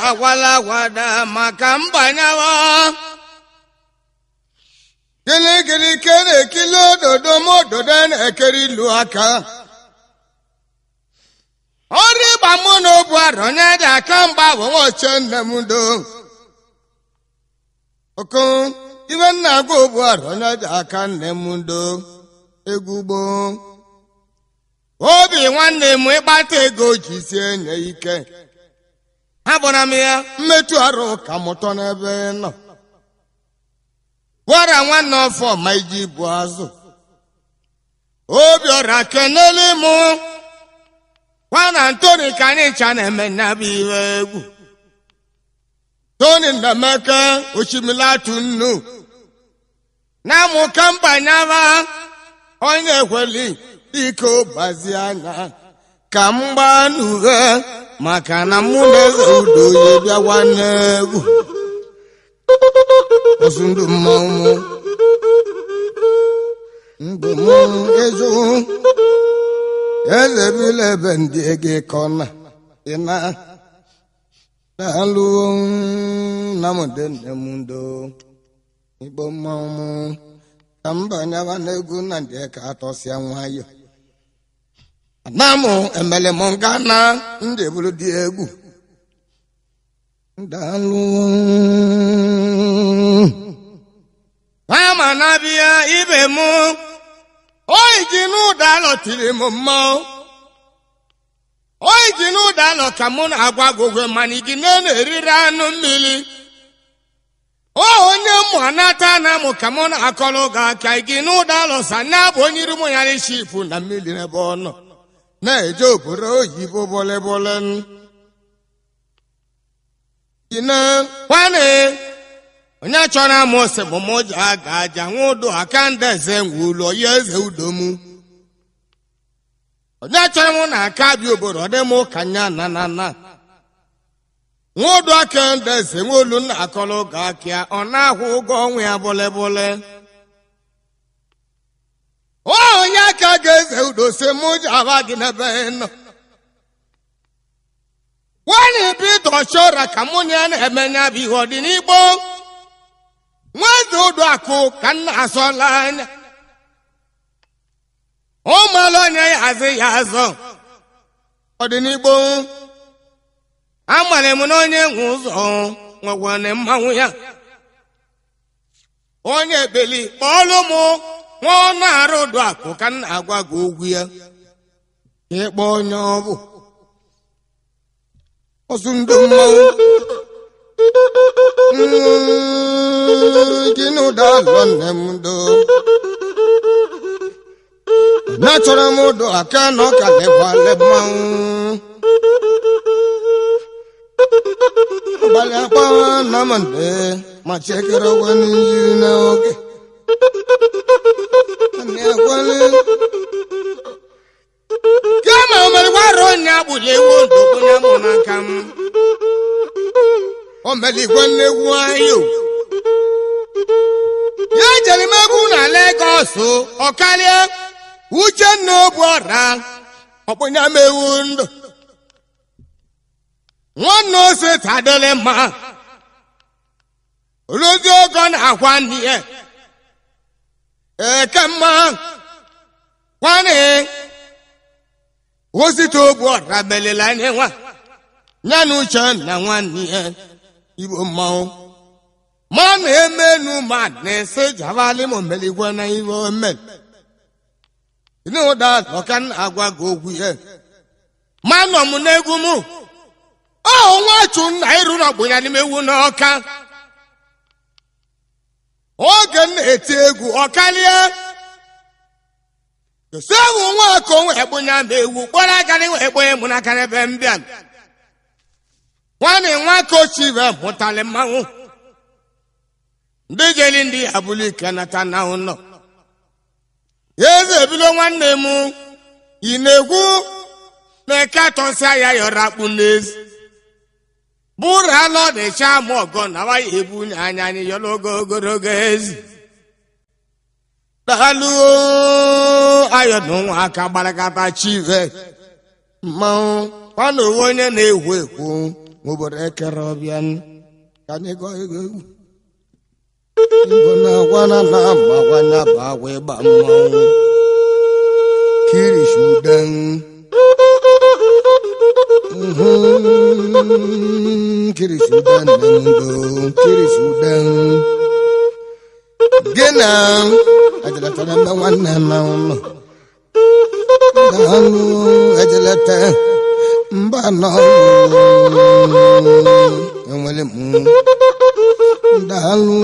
agwala gwada maka mbanyawa gịlịgịlị kere ekili ododo mododo na-ekere ilu aka ọrụ ịgba mụ na obu arọ onye dị aka mgba bụ nwoche nne m do oku iwe nna agwa obu arọ onye dị aka nne m do egwu gboo obi nwanne m ịgbata ego ji si enye ike ha gbara m ya mmetụ arụ ka mụtọ n'ebe nọ gwara nwanne ọfọ ma iji bụ azụ obi ọra kenele mụ nwana Ntoni ka anyị cha na-eme nyabụ ihe egwu Tony Ndamaka Oshimilatu nnu na mụ ka mbanyaba onye ekweli iko bazi anya ka m gbaa n'uhe maka na mụ na eze udo ya bịawa n'egwu osu ndụ mmanwụ ndụ m ezu eze bile ebe ndị ego kọna ịna na-alụ na mụde nne m ndo igbo mmanwụ ka mbanyaba n'egwu na ndị ka atọsịa nwayọ na mụ emele m nga na ndị bụrụ dị egwu ndalụ ama na bịa ibe m oyi ji n'ụda lọtiri m mmụọ oyi ji n'ụda lọ ka mụ na-agwa gogwe mana igi na-eriri anụ mmiri onye mụ anata na mụ ka mụ na-akọrọ gị aka igi n'ụda lọsa na bụ onye iru mụ ya shipu na mmiri n'ebe ọ nọ na-eje obodo oyibo bọlebọle nwane onye chọrọ amụ ose bụ mụ ji aga aja nwa udo aka ndị eze nwe ụlọ ya eze udo mụ onye chọrọ mụ na aka bịa obodo ọ dị mụ ka nya na nwa udo aka ndị eze nwe olu nna akọrọ oge aka ọ na-akwụ ụgwọ ọnwa ya bọlebọle onye aka ga-eze udo si mụ ji aba gị n'ebe nọ nwanyị bido chọrọ ka mụ na ya na-emenya bụ ihe ọdịnigbo nweze udo akụ ka nna asọla anya ụmụala onye ya azị ya azọ ọdịnigbo amara m na onye nwe ụzọ nwegwane mmanwụ ya onye ebeli kpọọlụ m nwa ọ na-arụ udo akụ ka nna agwa gị ogwu ya ịkpọ onye ọ bụ osu ndụ mmanwụ gị n'ụda alọ nne m do na chọrọ m udo aka na ọka lekwale mmanwụ abalị akpawa na mande ma chekere ọgwa n'injiri n'oge kama omeligwara onye agbụla ewu ndokwenye mụ n'aka m omeligwe nnegwu anyị ya jere m egwu na Lagos ọkarịa Uchenna Obuọra ọkpụnya m ewu ndụ nwanne ose tadịrị mma olozi ogo na-akwa nne ya eke mma nwanne osite Obuọra melela anya nwa ya na Uchenna nwanne ya igbo mmanwụ ma na-emenu ma na-ese javali m omeligwe na iwe omel n'ụda ọka na-agwa gị okwu ya ma nọ m n'egwu m nwachu nna iru na ọgbụnya n'ime ewu n'ọka oge na-eti egwu ọkalie sewu nwaka onwe egbunya ma ewu kpọrọ agara nwe egbenye mụ n'aka n'ebe mbịa nwanne nwaka ochive mụtali mmanwụ ndị jeli ndị abụlụ ike nata na ụlọ eze ebido nwanne m ị na-egwu na-eke atọsịa ya yọrọ akpụ n'ezi bụrụ alọ na-eche ama ọgọ na waya ebunye anya anyị yọrọ ogologo ezi daalụ ayọ na nwa aka gbarakata chive mmanwụ ọ na onwe onye na-ekwu ekwu obodo ekere ọbịa ka anyị gụọ ego egwu Igbo na-agwana na amagwanya bụ agwa ịgba mmanwụ kirish udan kirish udan na ndo kirish udan gena ajalata na nwanne na ụlọ dalu ajalata mba nọ enwere m dalu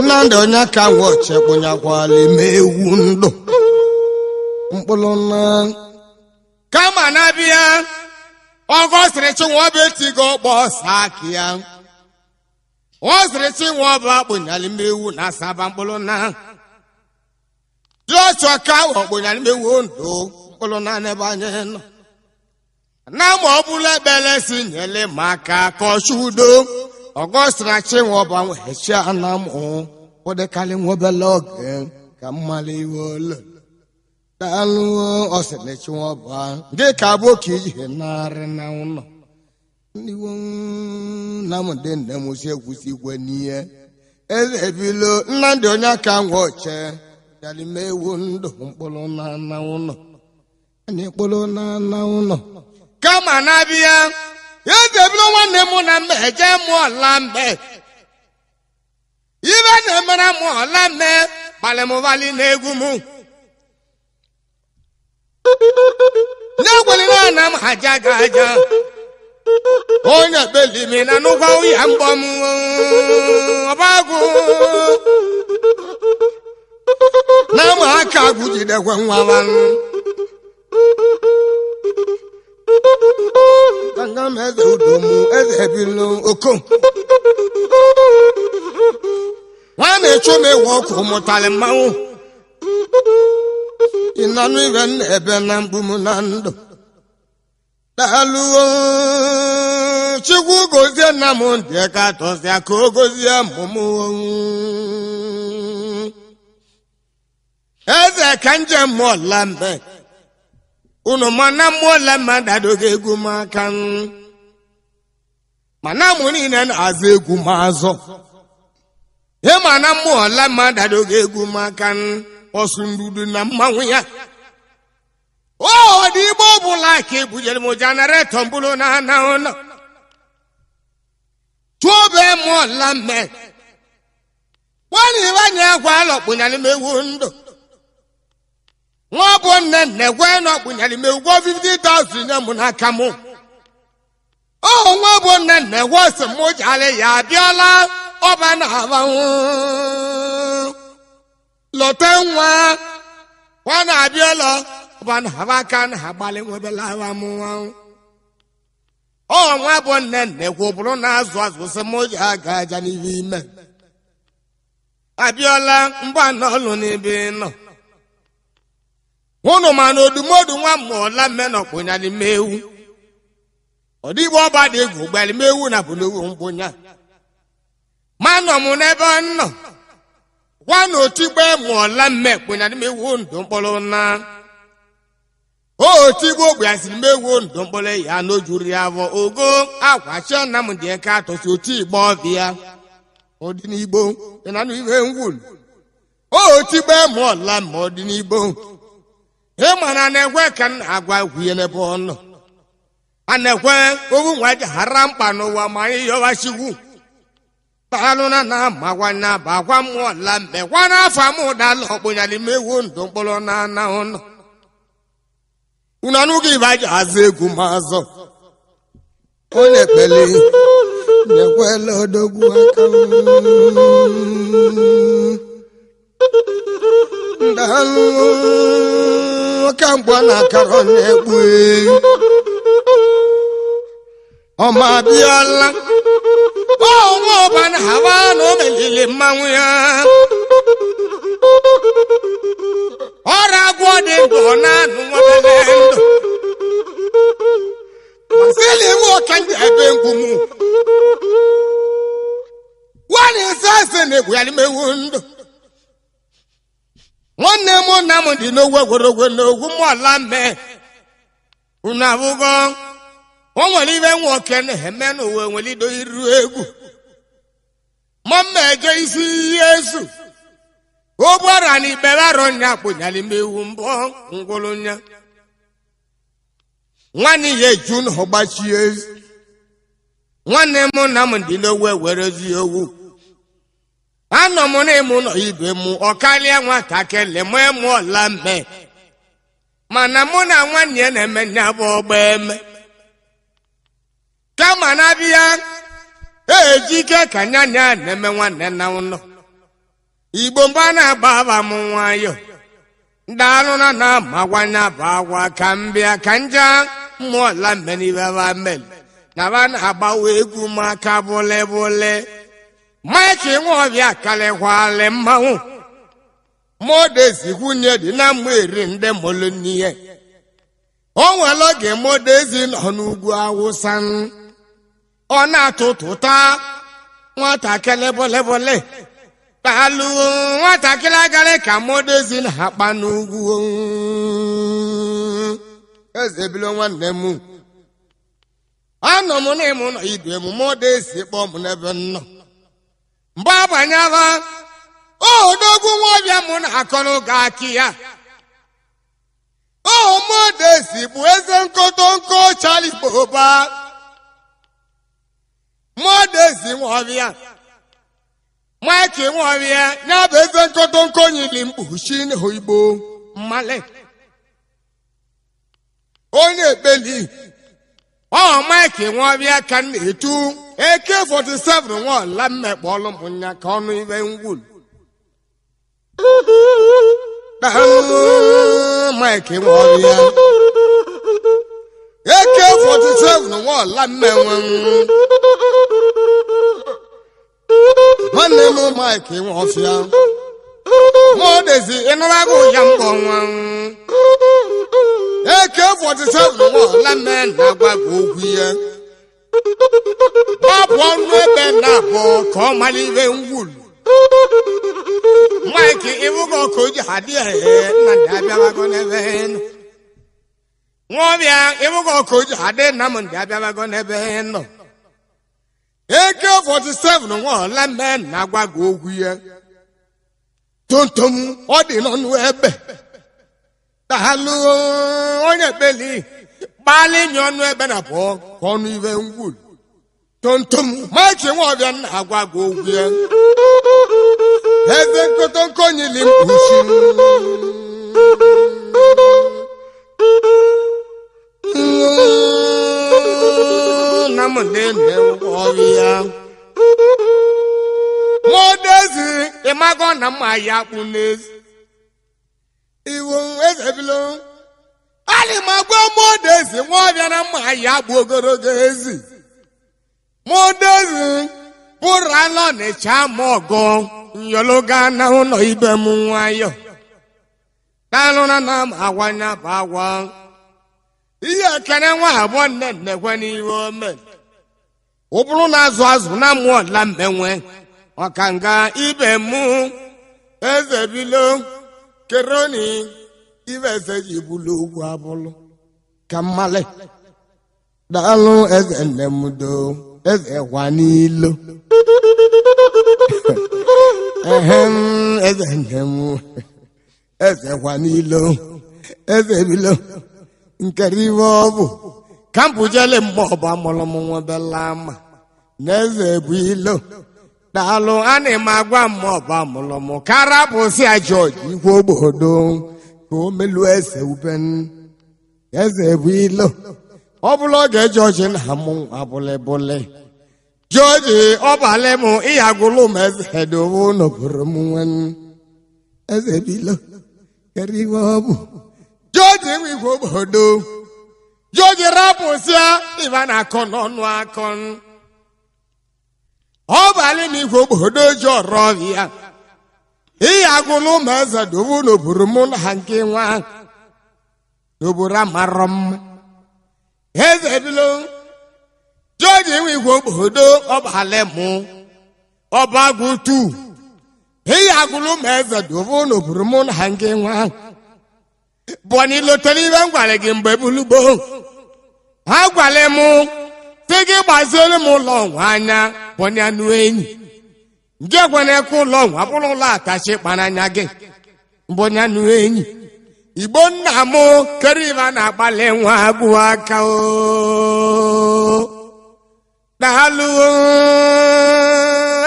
na ndị onye ka nwoche kpụnyakwala ime ewu ndụ mkpụrụ na kama na-abịa ọgọsịrị chinwa bụ etigo ọkpọ saki ya ọsịrị chinwa bụ akpụnyala ime ewu na asaba mkpụrụ na dị ọchọ ka ọkpụnyala ime ewu ndụ mkpụrụ na n'ebe anyị nọ na ma ọ bụla ekpere si nyele maka kọcha udo ọgọsịrị chinwa bụ anwechi anamụ ụdịkarị nwobele oge ka mmali iwe olu dalu osele chiwoba gị ka bụ ka ihe narị na ụlọ ndị na m dị nne m si egwusi igwe n'ihe eze ebilo Nnamdị onye aka nwe oche yalime ewu ndụ mkpụrụ na ụlọ anyị mkpụrụ na ụlọ kama na-abịa eze ebilo nwanne m na mbe eje mụọla mbe ibe na-emere mụọla mbe kpalimụbali na egwu m n'egwelina na m aja ga aja onye belimi na nụkwa ya mgbọm ọbagụ na m aka agwụjidekwe nwa kanga m eze udomu eze ebilo okom nwa na-echu m ewu ọkụ mụtara mmanwụ ịnanụ ibe ebe na mgbu m na ndụ daluo chukwu gozie nna m ndị ka tọsịa ka o gozie mụmụ eze ka njem mụọla mbe unu mana mụọla mmadụ adọghị egwu m aka mana mụ niile na-azụ egwu m azọ ihe mana mụọla mmadụ adọghị egwu m aka ọsụ ndudu na mmanwụ ya dị igbo ọbụla ka ebujere m jenaretọ mbụrụ na ana ụlọ tụobe mụọla mme nwanne ibanye agwa alọkpụnyere m ewu ndụ nwa bụ nne nnekwe nọkpụnyere m ewu 50,000 nye m n'aka m nwa bụ nne nnekwe si m jale ya abịala ọba na abanwụ lọta nwa na-abịala ọba na aba aka na agbalị nwebela awa m nwa bụ nne nnekwu bụrụ na azụ sị m ji aga aja n'ihe ime abịala mgba n'ọlụ n'ebe nọ ụnụ ma na odumodu nwa mmụọla mmenọkpụnyali mewu ọ dịgbe ọba dị egwu gbali mewu na bụ n'owu mkpụnya ma nọ m n'ebe ọ nọ gwa na otigbe mụọla mmekpụnyali mewu ndụ mkpụrụ na otigbe ogbe asịrị mewu ndụ mkpụrụ ya n'ojuru ya bụ ogo akwachi na m dị eke atọsi otu igbe ọbịa ọdị n'igbo ịnanụ ihe ngwulu otigbe mụọla ma ọ dị n'igbo ịmana na-ekwe ka m na-agwa gwuye n'ebe ọ nọ a na-ekwe owu nwa ji hara mkpa n'ụwa ma anyị yọwachikwu talụ na na-amagwanya bụ agwa mụọla mbe gwa n'afọ m ụdala ọkpụnyali mewu ndụ mkpụrụ na ana ụlọ unu anụghị ibe aji azụ egwu ma azọ onye ekpele na-ekwela odogwu aka ndalụ ka mgbe na akara onye egbu ọma abịala nwa ọba na hawa na o melili mmanwụ ya ọrụ agwọ dị ndụ na-anụ nwebele ndụ masịrị iwe ọka ndị ebe ngwumu nwanne ise ase na-egwu ya n'ime ewu ndụ nwanne m nna m dị n'ogwe ogworogwe n'ogwu mụọla mme unu abụgo o nwere ibe nwoke na-eme n'ụwa nwere ido iru egwu ma mmeje isi Yesu o gbara n'ikpere arọ nya kpụnyere imewu mbọ ngwụrụ nya nwanne ya eju na ọgbachi ezi nwanne m na m dị n'owe werezi owu anọ m n'ịmụ nọ ibe m ọkarịa nwatakịrị m ọla mme mana mụ na nwanne ya na-eme nya bụ ọgba eme kama na-abịa ejike ka nyanya na-eme nwanne na ụlọ Igbo mgbe a na-agba aba m nwayọ daalụ na na-amagwanya bụ agwa ka m bịa ka nja mmụọla mmenibewa mel na ba na-agbawa egwu maka bụlebụle Mike Nwaobia kalịkwalị mmanwụ Modezi nwunye dị na mma eri ndị mụlụ n'ihe o nwere oge Modezi nọ n'ugwu Awụsa ọ na-atụtụta nwatakịrị bụlebụle Talu nwatakịrị agarị ka Modezi na-akpa n'ugwu eze bilo nwanne m anọ m n'ịmụ nọ ibe m Modezi kpọọ m n'ebe nnọ mgbe abanyaba odogwu Nwaobia mụ na-akọrọ ga akị ya Modezi bụ eze nkotonko chaliboba Modezi Nwaobia Mike Nwaobia ya bụ eze nkotonko nyili mkpuchi n'Igbo mmale onye ekpeli Mike Nwaobia ka na-etu AK-47 nwaọla mmekpọlụ m nya ka ọnụ ibe ngwulu Mike Nwaobia AK-47 nwaọla mmenwe nwanne m Mike Nwaobia Modezi ịnụrago ya mbọ nwa AK-47 nwaọla mme na-agwa gị okwu ya Babu ọnụ ebe na-abụ ka ọ mara ibe ngwulu Mike ịbụgo ka o ji adị nna ndị abịabago n'ebe nọ Nwaobia ịbụgo ka o ji adị nna m ndị abịabago n'ebe nọ AK-47 nwaọla mme na-agwa gị okwu ya tontom ọ dị n'ọnụ ebe daalụ onye ekpeli gbalị nye ọnụ ebe na abụọ ka ọnụ ibe ngwulu tontom Mike Nwaobia na-agwa gị okwu ya eze nkotonko nyili mkpuchi na m na-eme Nwaobia Modezi ịmago na mma ya kpụ n'ezi iwu eze bilo alị ma gwa Modezi Nwaobia na mma ya bụ ogologo ezi Modezi bụrụ alọ na-echa ma ọgọ nyologa na ụlọ ibe m nwayọ dalụ na agwanya bụ agwa ihe ekene nwa abụọ nne nnekwe n'ihe ome ọ bụrụ na azụ na mmụọla mmenwe ọkanga ibe mụ eze bilo keroni ibe eze ji bulu ugwu abụlụ ka mmale daalụ eze nne m do eze gwa n'ilo eze nne m eze gwa n'ilo eze bilo nkeriwe ọ bụ ka m bujele mgbe ọba mụrụ m nwebela ama na eze bụ ilo daalụ a na-eme agwa m ọba mụrụ m karapụsị a George igwe obodo ka o melu eze uben eze bụ ilo ọ bụla oge George na-amụ abụlebụle George ọbalị m ịyagụlụ m eze dowo n'obodo m nwen eze bụ ilo keriwe ọ bụ George igwe obodo George rapụsịa ịba na-akọ n'ọnụ akọ ọbalị m igwe obodo ji ọrụ ọbịa ịyagụlụ m eze dowo n'obodo m na ha nke nwa n'obodo amarọ mma eze bilo George igwe obodo ọbalị m ọbagụtu ịyagụlụ m eze dowo n'obodo m na ha nke nwa bọni lotere ibe m gwara gị mgbe bulugbo ha gwale m sị gị gbaziere m ụlọ nwa anya bụnya nụ enyi nke gwenekwa ụlọ nwa bụrụ ụlọ atachi kpananya gị bụnya nụ enyi igbo nna m kere ibe a na-agbalị nwa agụ aka o daalụ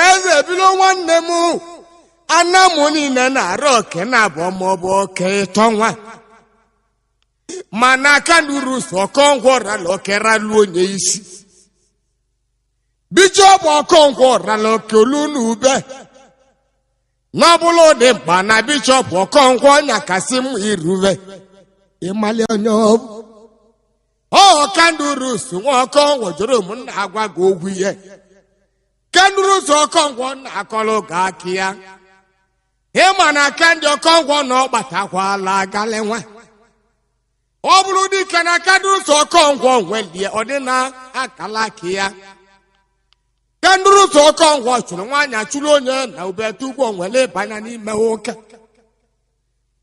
eze ebilo nwanne m ana m niile na-arụ oke na-abụọ maọbụ oke ịtọ nwa mana aka nuru ụzọ ọkọngwọ rala oke ralụ onye isi bishọp ọkọngwọ rala oke olu na ube n'ọbụla dị mkpa na bishọp ọkọngwọ nyakasị m irube ịmali onye ọbụ kandurus nwa ọkọngwọ jụrụ m nna agwa gị ogwu ihe kandurus ọkọngwọ na-akọlụ gị aka ya ịma na kandi ọkọngwọ na ọ gbatakwala agale nwa ọ bụrụ dike na kandurus ọkọngwọ nwelie ọ dị na akala aka ya kandurus ọkọngwọ chụrụ nwaanyị chụrụ onye na ubeta ugbo nwere banya n'ime ụka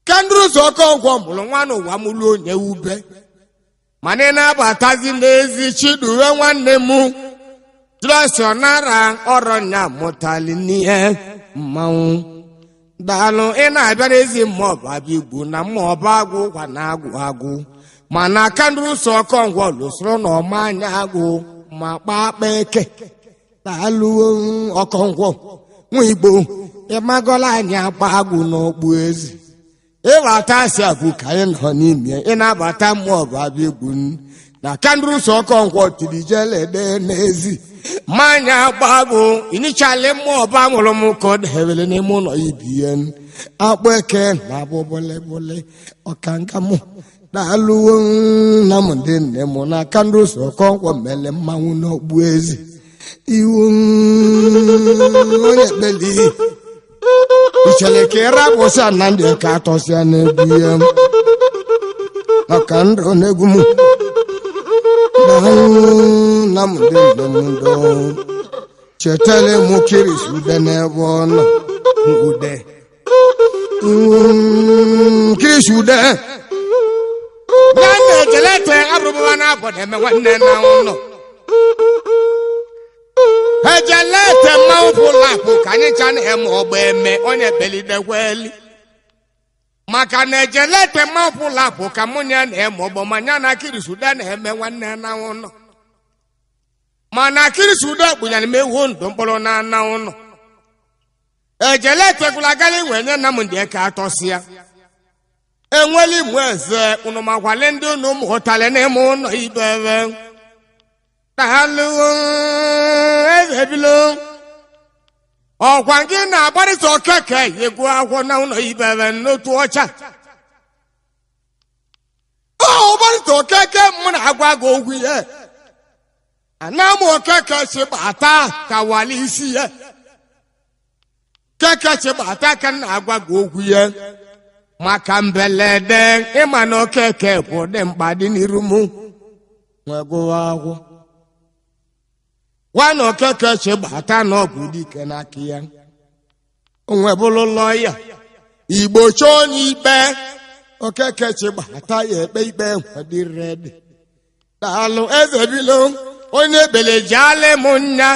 kandurus ọkọngwọ mụrụ nwa n'ụwa mụrụ onye ube mana ị na-abatazi n'ezi chiduwe nwanne m jụrọsionara ọrọ nya mụtali n'ihe mmanwụ daalụ ị na-abịa n'ezi mmụọbụ abịa igbu na mmụọbụ agwụ gwa na agwụ agwụ mana kandurus ọkọngwọ lụsoro na ọma anya agwụ ma kpakpa eke daalụ ọkọngwọ nwa igbo ịmagola anyị agba agwụ n'okpu ezi ịbata asị abụ ka anyị nọ n'ime ị na-abata mmụọ bụ abịa egwu na kandurus ọkọngwọ tiri jelede n'ezi mmanya gbagbo inichali mmụọ bụ amụrụ m ka ọ debere n'ime ụlọ ibie akpụ eke na abụ bọlebọle ọkanga mụ daalụwo na m ndị nne m na kandurus ọkọngwọ mere mmanwụ n'okpu ezi iwu onye kpeli ichere ka ịrapụsị na ndị ka atọsịa n'egwu ya maka ndụ n'egwu m na m dị ndụ chetara m kirisi ude n'ebe ọ nọ ude kirisi ude na na-ejelete arụbụwa na-abọ na-eme nwanne na ụlọ ejelete mmanwụ pụlụ akpụ ka anyị cha na-eme ọgba eme onye belidekweli maka na ejelete mmanwụ pụlụ akpụ ka mụ ya na-eme ọgbọ manya na kirisude na-eme nwanne na ụlọ mana kirisude kpụnyere m ewu ndụ mkpụrụ na ana ụlọ ejelete gwụlagara inwe nye na m ndị ka atọsịa enweli mụ eze unu makwale ndị unu mụtara n'ime ụlọ ibebe daalụ eze ebilo ọkwa gị na-agbarịta okeke yegwu akwụkwọ na ụlọ ibebe n'otu ọcha ọgbarịta okeke mụ na-agwa gị ogwu ihe ana m okeke si gbata ka wali isi ya keke si gbata ka m na-agwa gị ogwu ihe maka mbelede ịma na okeke bụ dị mkpa dị n'iru m nwegụwa akwụ nwana okeke chi gbata n'ọgwụ dike n'aka ya onwe bụrụ lọya igbo chọọ n'ikpe okeke chi gbata ya ekpe ikpe nwadịrede daalụ eze bilo onye ebeleji alị m nya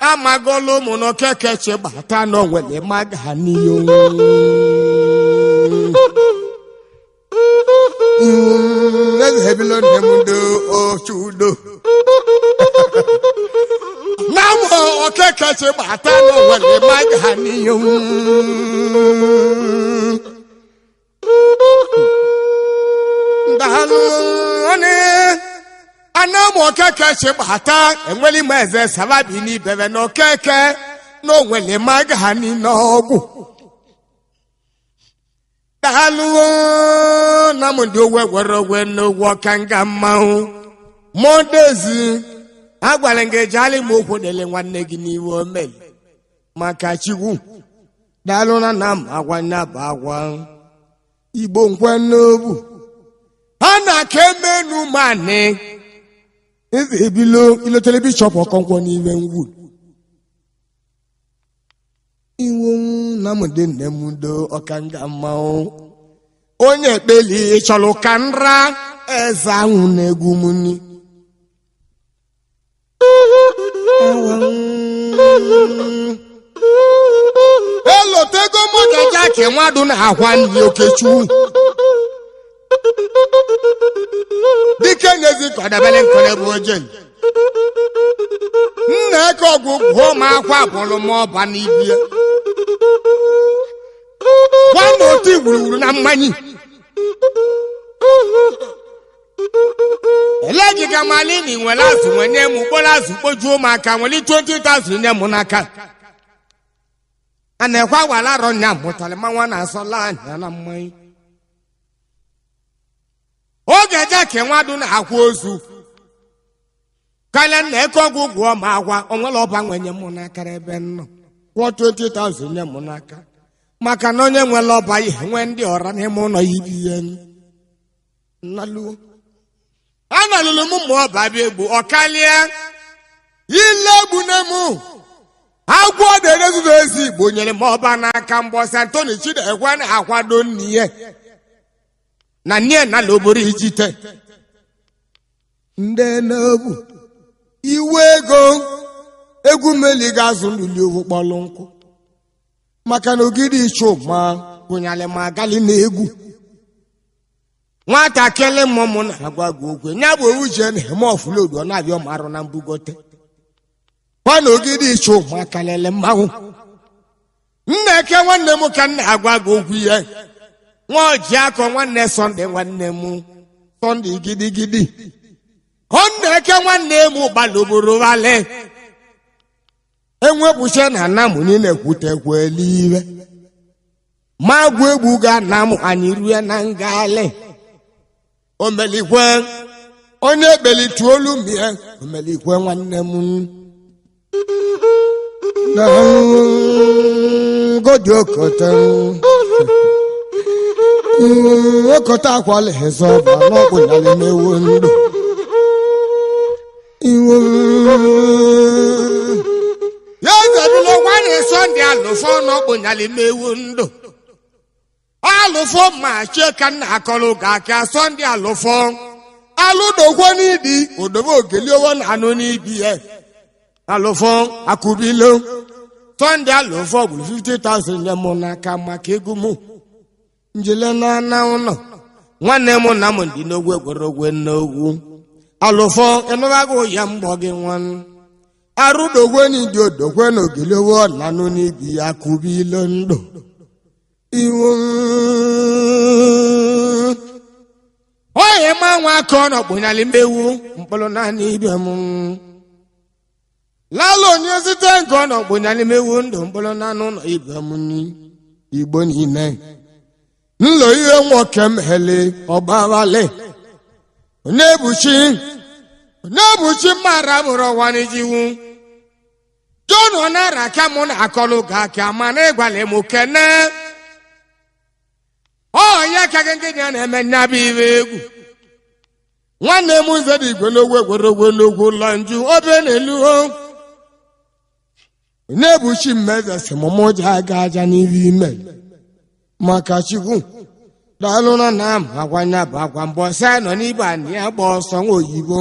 amagolu m na okeke chi gbata n'onwere maga n'ihe eze ebilo nne m do ochudo na mụ okeke chi gbata n'onwere maga n'ihe daalụ onye ana m okeke chi gbata enweli m eze sababi n'ibebe na okeke n'onwere maga n'ọgwụ daalụ na m ndị owe gwere ogwe n'ogwu ọka nga mmanwụ mondezi agwara m gị jali m okwu dele nwanne gị n'iwe omeli maka chikwu daalụ na m agwa nya bụ agwa igbo nkwe n'obu ha na-aka emenu manị eze ebilo ilotere bishọp ọkọnkwọ n'iwe ngwu iwu na m dị nne m do ọka nga mmanwụ onye ekpeli chọrọ ka nra eze ahụ na-egwu muni ke mmadụ na-akwa ndị Okechukwu dike nyezi kwadabele nkole bụ ojen nna eke ọgwụ gwụọ ma akwa bụrụ ma ọba n'ibie gwa na otu igwurugburu na mmanyi elegi ka malini nwere azụ nwenye m ụkpọrọ azụ kpojuo m aka nwere 20,000 nye m n'aka a na-ekwe agwala arọ nya mụtara ma nwa na-asọla anya na mmanya oge je ke nwadụ na-akwa ozu kalịa nna eke ọgwụ gwụọ ma agwa onwere ọba nwenye m n'aka ebe nnọ kwụọ 20,000 nye m n'aka maka na onye nwere ọba ihe nwee ndị ọra n'ime ụlọ ya ibi ihe nnaluo analụlụ m ma ọba bịa egbu ọkalịa ile egbu na mụ agwọ na-erezuzo ezi igbo nyere m ọba n'aka mbọsị Antoni Chidekwe na-akwado n'ihe na nne nala obere ijite ndị na-egbu iwe ego egwu mmeli ga-azụ ndụli owu kpọlụ nkụ maka na ogidi chuma gụnyere ma agali na egwu nwatakịrị mmụmụ na-agwa gị okwe nya bụ owu je na-eme ọfụlodu ọ na-abịa ọmarụ na mbugote kwa na ogidi chuma kalele mmanwụ nna eke nwanne m ka nna agwa gị okwu ihe nwa oji akọ nwanne Sọnde nwanne m Sọnde gidigidi ọ nna eke nwanne m gbaloboro wale enwepụche na nna m niile kwutekwa eluiwe ma gwu egwu ga na m anyị rue na ngale omelikwe onye ekpelitu olu mie omelikwe nwanne m na godi okote okota akwala hezoba n'ọkpụ nyala mewo ndụ iwe ya zebilo nwanne Sọnde alụfọ n'ọkpụ nyala mewo ndụ alụfọ ma cheka nna akọrọ ga aka Sọnde alụfọ alụdogwo n'idi odobe ogeliowo na anụ n'ibi ya alụfọ akụbilo Sọnde alụfọ bụ 50,000 nye mụ n'aka maka egwu mụ njele na ana ụlọ nwanne m na m ndị n'ogwe gwerogwe n'ogwu alụfọ enụbago ya mgbọ gị nwan arụdogwe n'idi odogwe na ogeliowo na anụ n'ibi ya akụbilo ndụ iwe oye ma nwa aka ọ nọkpụnyala mmewu mkpụrụ naanị ibe m lala onye site nke ọ nọkpụnyala mmewu ndụ mkpụrụ naanị ụlọ ibe m igbo niile nlo ihe nwoke m hele ọgbawale na-ebuchi mmara bụrụ ọwanijiwu John ọ nara aka mụ na akọlụ ga aka mana ịgwala m kene ya ka gị ya na-eme nyabụ iwe egwu nwanne m nze dị igwe n'ogwe gwerogwe n'ogwu ụlọ nju obe n'elu na-ebuchi mmeze si mụmụ ji aga aja n'ihu ime maka Chukwu daalụ na m agwanya bụ agwa mbọsị nọ n'ibe anyị agba ọsọ nwa oyibo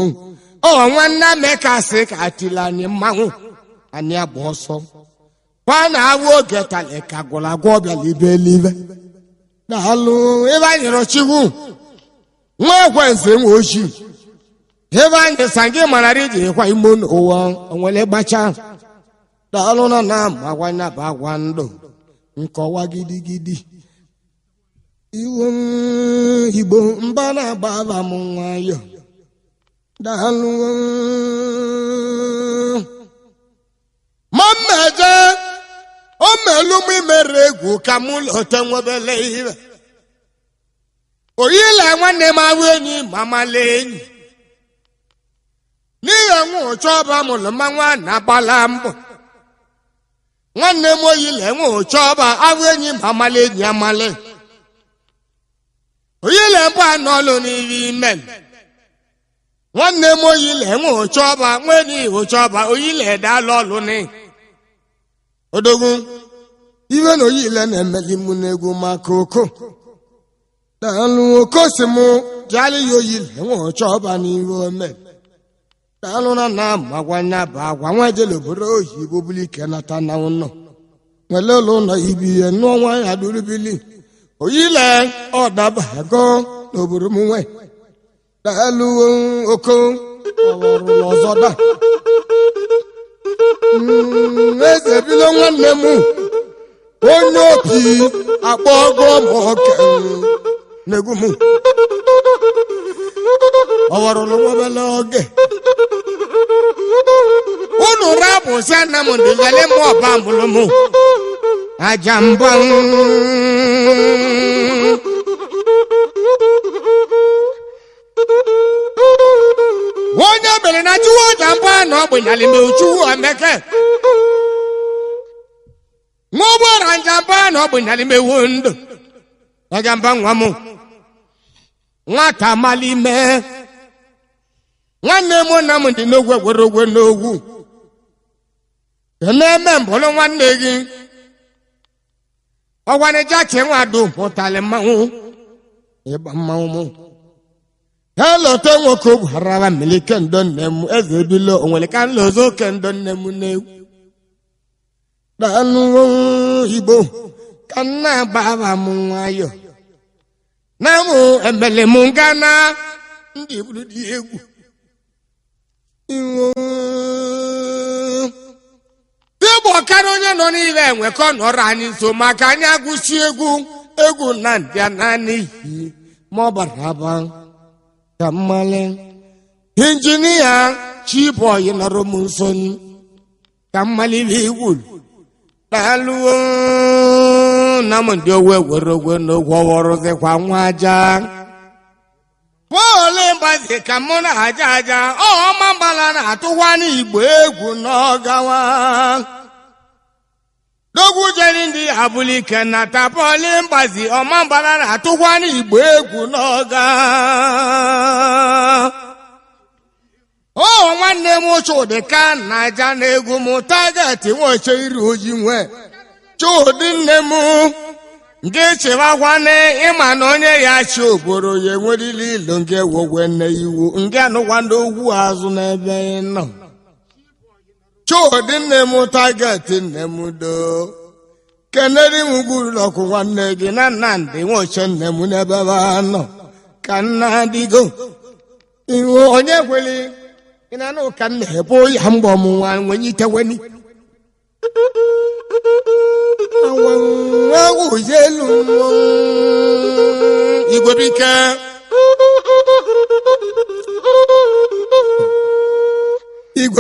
nwanne mekasị ka atịla anyị mmanwụ anyị agba ọsọ kwa na awụ oge tale ka gwụrụ agwa ọbịala ibe elive daalụ ebe anyị rọ Chukwu nwa ekwenze nwa ojii ebe anyị sangi mara iji kwa imo n'ụwa onwere gbacha daalụ na m agwanya bụ agwa ndụ nkọwa gidigidi iwe Igbo mba na-agba aba m nwayọ daalụ ma mmeje o melu m imere egwu ka mụ lọta nwebele ihe oyile nwanne m ahụ enyi mamala enyi n'ihe nwa ụchọba mụrụ ma nwa na-agbala mbọ nwanne m oyile nwa ụchọba ahụ enyi mamala enyi amale oyile mbụ anọlụ n'ihe ime nwanne m oyile nwa ụchọba nwenye ụchọba oyile daalụ ọlụ ni odogwu iwe na oyile na-emeli mụ n'egwu maka oko daalụ okosi m jali ya oyile nwa ụchọba n'ihe ome daalụ na m agwanya bụ agwa nwa jele obodo oyibo bụrụ ike nata na ụlọ nwelelo na ibiye n'ọnwa ya durubili oyile ọdabago n'obodo m nwe dalu oko ọrụ ọzọ da eze bilo nwanne m onye opi akpọgo m oke n'egwu m ọwarụlụ nwebele oge unu rapụ sana m ndị vele m ọba mbụlụ m aja mbọ onye mere na chụwa aja mbọ na ọgbịnyalị m uchuwu emeke nwa ụgbọra njamba na ọgbịnyalị m ewu ndụ aja mbọ nwa m nwata malime nwanne m na m dị n'ogwe gwere ogwe n'ogwu na-eme mbụlụ nwanne gị ọgwanịja chi nwadụ pụtali mmanwụ ịgba mmanwụ m helote nwoke ogwarara mmiri kendo nne m eze bilo onwere ka nlozo kendo nne m n'egwu danụ igbo ka nna gbaba m nwayọ na mụ emele m ngana ndị buru dị egwu igbo ọkara onye nọ n'ile enwe ka ọ nọrọ anyị nso maka anyị agụsi egwu na ndị naanị ihi ma ọ bara aba ka mmale injinia chibọyị nọrọ m nso ka mmalite igwu na-alụwo na m ndị owe were ogwe n'ogwe ọwọrụzikwa nwa aja bọọlụ mgbazi ka mụ na aja aja ọma mbala na-atụkwa n'igbo egwu n'ọgawa n'ogwu jeri ndị abụlike na tapọlị mgbazi ọma mbala na-atụkwa n'igbo egwu n'ọga nwanne m Chudi ka na aja na egwu m tageti nwoche iri oji nwe Chudi nne m nke chewakwane ịma na onye ya chi obodo ya enwerili ilo nke wogwe nne iwu nke anụkwa ndị ogwu azụ n'ebe nọ Chudi nne m tageti nne m do keneri m gwurulọkụ nwanne gị na Nnamdị nwoche nne m n'ebe nọ ka nna dịgo iwu onye kweli ị na-anụ ka nna ebo ya mgbọ m nwa nwenye iteweni elu igwe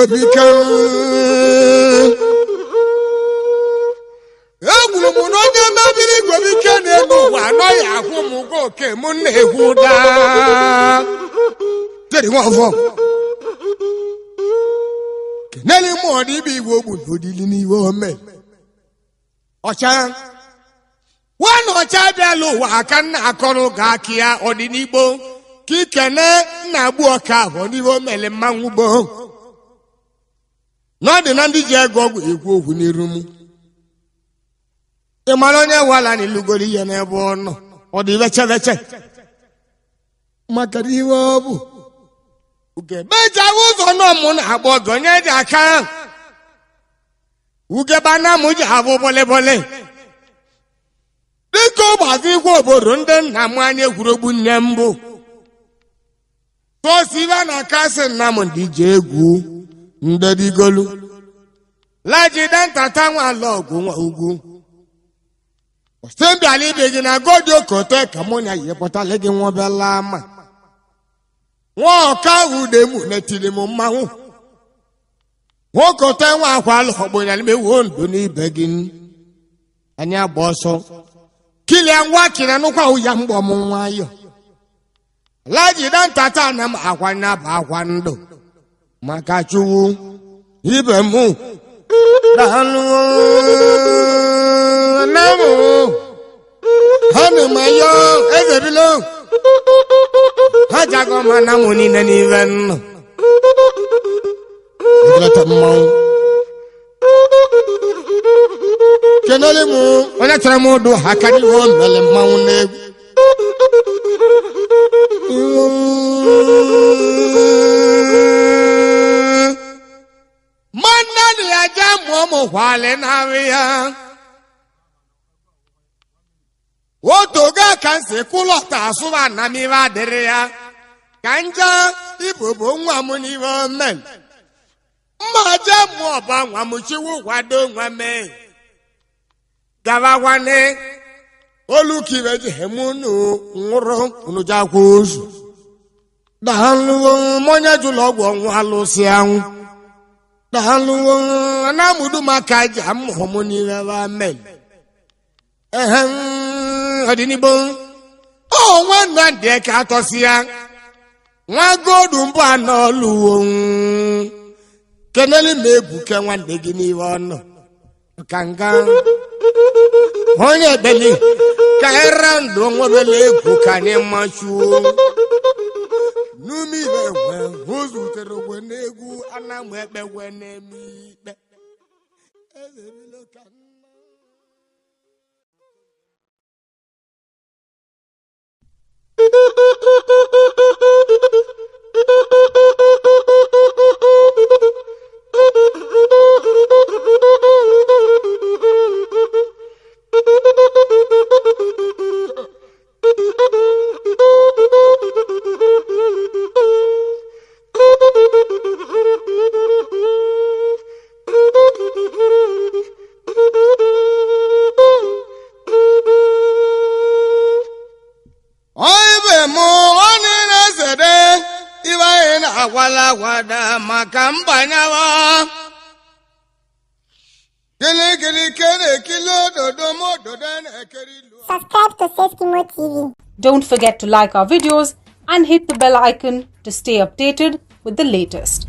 bike egwuru m n'onye mebiri igwe bike na-elu ụwa anọghị akwụ m ụgwọ oke m na-egwu daa teri nwafọ keneli m ọ dị ibe igwe ogbu n'odili n'iwe ome ọcha nwanne ọcha bịala ụwa aka nna akọrọ ga-akị ya ọdịnigbo ka ikene nna agbu ọka abụọ n'ihe o mere mmanwụ gboo n'ọdị na ndị ji ego ọgwụ ekwu okwu n'iru m ị mara onye wala n'ilugoro ihe n'ebe ọ nọ ọ dị vecheveche maka ihe ọ bụ ugebeja ụzọ nọ mụ na-agba ọgọ onye dị aka ugebana m ji abụ bọlebọle dịka ụgbazi igwe obodo ndị nna m anya egwuregwu nne mbụ tosiva na kasị nna m ndị ji egwu ndị digolu lajide ntata nwa ala ọgwụ nwa ugwu osembiala ibe gị na godi okote ka mụ na ihe pụtala gị nwobela ama nwa ọka ude mụ netiri m mmanwụ nwokote nwa akwala ọgbonyala m ewuo ndo n'ibe gị anyị agba ọsọ kilia ngwa kina nụkwa ụya mgbọ m nwayọ lajide ntata na m akwa nyaba akwa ndụ maka chuwu ibe mụ daalụ na mụ ha na-emayo ezebilo ha jago ma na mụ niile n'ive nnọ egeleta mmanwụ kenele mụ onye chọrọ m ụdụ ha karịwo mele mmanwụ n'egwu manani ya jamu mu kwale na ya otoga ka nsi kwụlọta asụba na miva dịrị ya ka nja ibobo nwa m n'ive men mma je mụọ ba nwa m chiwu kwado nwa mee gavakwane olukive jihemunu nwụrụ unujakwa ozu dahalụwo monye jụlọ ọgwụ ọnwụ alụsị anwụ dahalụwo anamudu maka ji amụọ m n'ive men ọdịnibo nwanne ndị ka atọsi ya nwa godu mbụ anọ lụwo keneli ma ebuke nwanne gị n'ive ọnụ ka nga onye beli ka era ndụ nwebele egwu ka anyị machuo n'ume ibe egwe ụzọ utere ogwe n'egwu anamụ ekpegwe na-eme ikpe ezebilo ka agwala maka mbanyawa Subscribe to Safety TV. Don't forget to like our videos and hit the bell icon to stay updated with the latest.